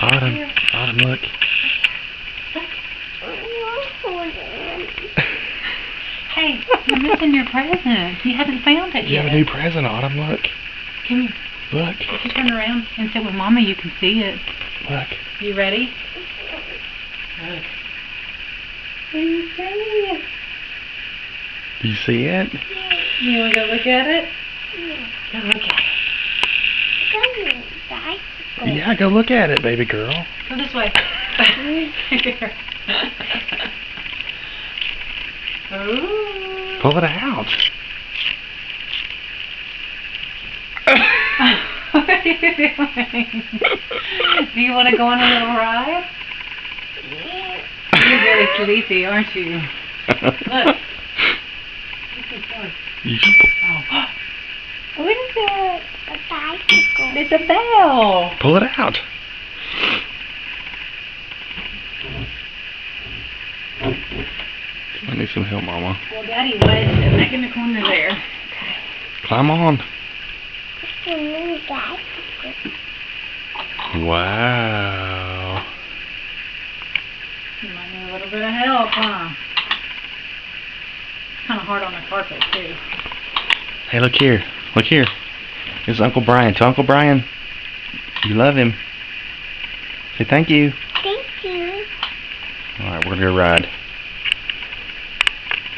Autumn, Autumn, look. Hey, you're missing your present. You haven't found it You yet. have a new present, Autumn, look. Come here. Look. If you turn around and sit with Mama, you can see it. Look. You ready? Look. What do you see? Do you see it? You want to go look at it? Go look at it. Yeah, go look at it, baby girl. Go this way. Ooh. Pull it out. What are you doing? Do you want to go on a little ride? You're very sleepy, aren't you? Look. Oh. What is it? A bicycle. It's a bell. Pull it out. I need some help, Mama. Well, Daddy wedged it back in the corner there. Climb on. It's a new bicycle. Wow. You might need a little bit of help, huh? It's kind of hard on the carpet, too. Hey, look here. Look here. It's Uncle Brian. Tell Uncle Brian you love him. Say thank you. Thank you. Alright, we're going to go ride.